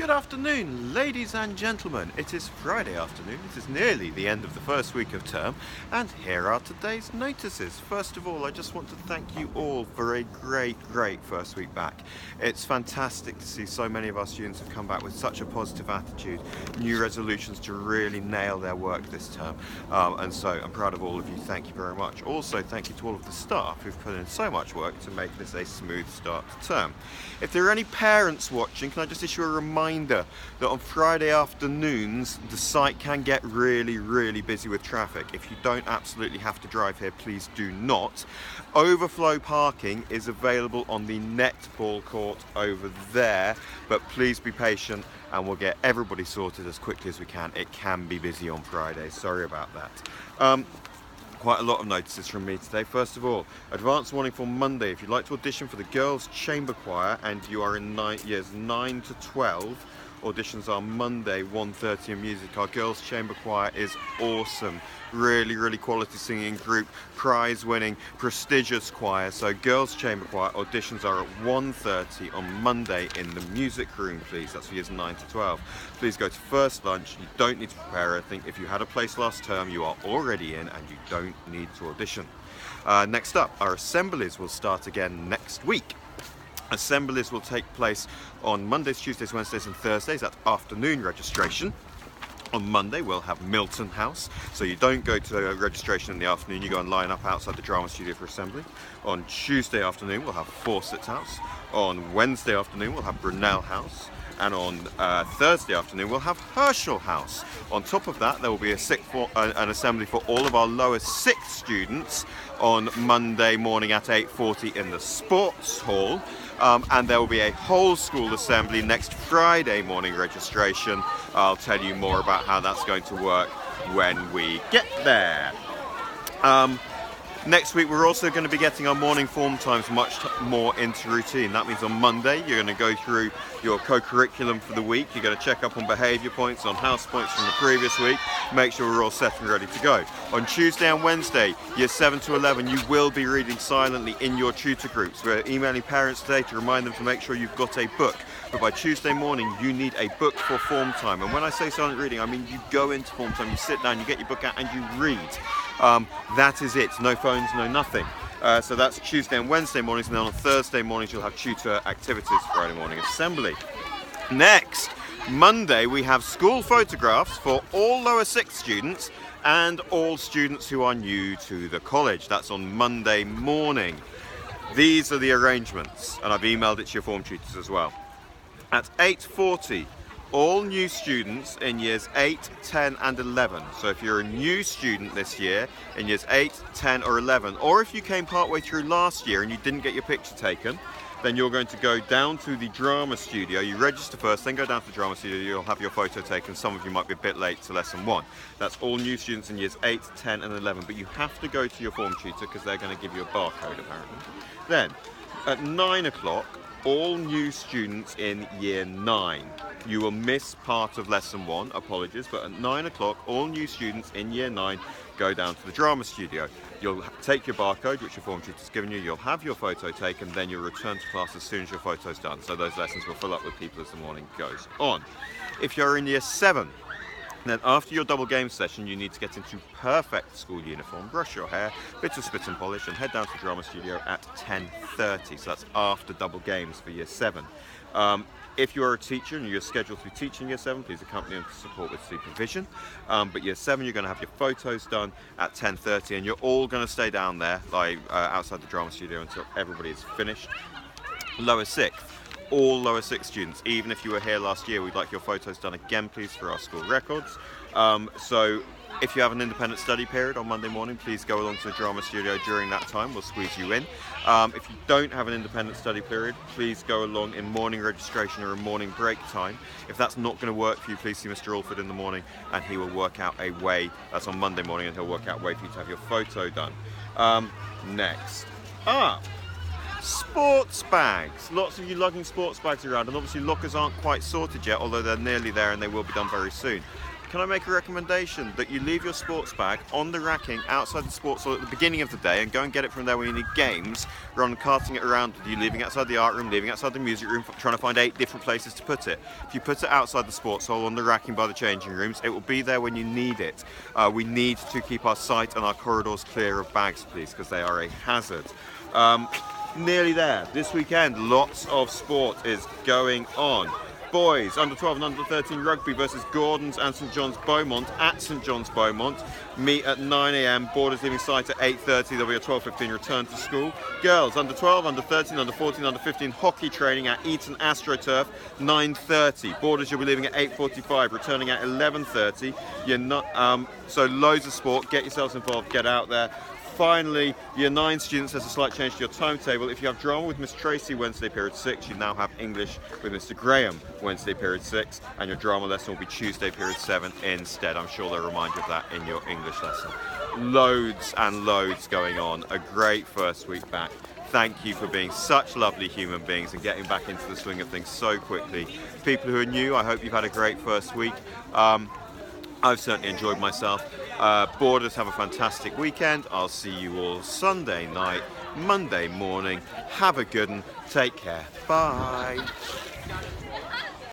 Good afternoon, ladies and gentlemen. It is Friday afternoon. It is nearly the end of the first week of term, and here are today's notices. First of all, I just want to thank you all for a great first week back. It's fantastic to see so many of our students have come back with such a positive attitude, new resolutions to really nail their work this term. And so I'm proud of all of you. Thank you very much. Also, thank you to all of the staff who've put in so much work to make this a smooth start to term. If there are any parents watching, can I just issue a reminder that on Friday afternoons the site can get really busy with traffic. If you don't absolutely have to drive here, please do not. Overflow parking is available on the netball court over there, but please be patient and we'll get everybody sorted as quickly as we can. It can be busy on Fridays, sorry about that. Quite a lot of notices from me today. First of all, advance warning for Monday. If you'd like to audition for the Girls Chamber Choir and you are in years 9 to 12, auditions are Monday, 1:30 in music. Our Girls Chamber Choir is awesome. Really quality singing group, prize winning, prestigious choir. So Girls Chamber Choir auditions are at 1:30 on Monday in the music room, please. That's for years 9 to 12. Please go to first lunch. You don't need to prepare anything. If you had a place last term, you are already in and you don't need to audition. Next up, our assemblies will start again next week. Assemblies will take place on Mondays, Tuesdays, Wednesdays and Thursdays. That's afternoon registration. On Monday we'll have Milton House, so you don't go to registration in the afternoon, you go and line up outside the drama studio for assembly. On Tuesday afternoon we'll have Fawcett House. On Wednesday afternoon we'll have Brunel House. And on Thursday afternoon we'll have Herschel House. On top of that there will be an assembly for all of our lower sixth students on Monday morning at 8:40 in the sports hall. And there will be a whole school assembly next Friday morning registration. I'll tell you more about how that's going to work when we get there. Next week we're also going to be getting our morning form times much more into routine. That means on Monday you're going to go through your co-curriculum for the week. You're going to check up on behaviour points, on house points from the previous week. Make sure we're all set and ready to go. On Tuesday and Wednesday, years 7 to 11, you will be reading silently in your tutor groups. We're emailing parents today to remind them to make sure you've got a book. But by Tuesday morning, you need a book for form time. And when I say silent reading, I mean you go into form time, you sit down, you get your book out and you read. That is it. No phones, no nothing. So that's Tuesday and Wednesday mornings, and then on Thursday mornings you'll have tutor activities, Friday morning assembly. Next, Monday we have school photographs for all lower sixth students and all students who are new to the college. That's on Monday morning. These are the arrangements, and I've emailed it to your form tutors as well. At 8:40, all new students in years 8, 10 and 11. So if you're a new student this year in years 8, 10 or 11, or if you came partway through last year and you didn't get your picture taken, then you're going to go down to the drama studio. You register first, then go down to the drama studio, you'll have your photo taken. Some of you might be a bit late to lesson 1. That's all new students in years 8, 10 and 11, but you have to go to your form tutor because they're going to give you a barcode apparently. Then at 9 o'clock, all new students in year 9. You will miss part of lesson 1, apologies, but at 9 o'clock, all new students in year 9 go down to the drama studio. You'll take your barcode, which your form tutor's given you, you'll have your photo taken, then you'll return to class as soon as your photo's done. So those lessons will fill up with people as the morning goes on. If you're in year 7, then after your double game session, you need to get into perfect school uniform, brush your hair, bit of spit and polish, and head down to the drama studio at 10:30. So that's after double games for year 7. If you're a teacher and you're scheduled to be teaching year 7, please accompany them to support with supervision. But year 7, you're going to have your photos done at 10:30, and you're all going to stay down there, like outside the drama studio, until everybody is finished. Lower 6th. All lower 6 students, even if you were here last year, we'd like your photos done again, please, for our school records. So if you have an independent study period on Monday morning, please go along to the drama studio during that time. We'll squeeze you in. If you don't have an independent study period, please go along in morning registration or in morning break time. If that's not going to work for you, please see Mr. Alford in the morning and he will work out a way. That's on Monday morning, and he'll work out a way for you to have your photo done. Next up, sports bags. Lots of you lugging sports bags around, and obviously lockers aren't quite sorted yet, although they're nearly there and they will be done very soon. can I make a recommendation that you leave your sports bag on the racking outside the sports hall at the beginning of the day and go and get it from there when you need games, rather than carting it around with you, leaving outside the art room, leaving outside the music room, trying to find 8 different places to put it. If you put it outside the sports hall on the racking by the changing rooms, it will be there when you need it. We need to keep our site and our corridors clear of bags, please, because they are a hazard. Nearly there. This weekend, lots of sport is going on. Boys, under 12 and under 13 rugby versus Gordons and St John's Beaumont at St John's Beaumont. Meet at 9 AM, Borders leaving site at 8:30, there'll be a 12:15 return to school. Girls, under 12, under 13, under 14, under 15 hockey training at Eton AstroTurf, 9:30. Borders you'll be leaving at 8:45, returning at 11:30. You're not, so loads of sport, get yourselves involved, get out there. Finally, Year 9 students, there's a slight change to your timetable. If you have drama with Miss Tracy Wednesday period 6, you now have English with Mr Graham Wednesday period 6, and your drama lesson will be Tuesday period 7 instead. I'm sure they'll remind you of that in your English lesson. Loads and loads going on. A great first week back. Thank you for being such lovely human beings and getting back into the swing of things so quickly. People who are new, I hope you've had a great first week. I've certainly enjoyed myself. Borders, have a fantastic weekend. I'll see you all Sunday night, Monday morning. Have a good one. Take care. Bye.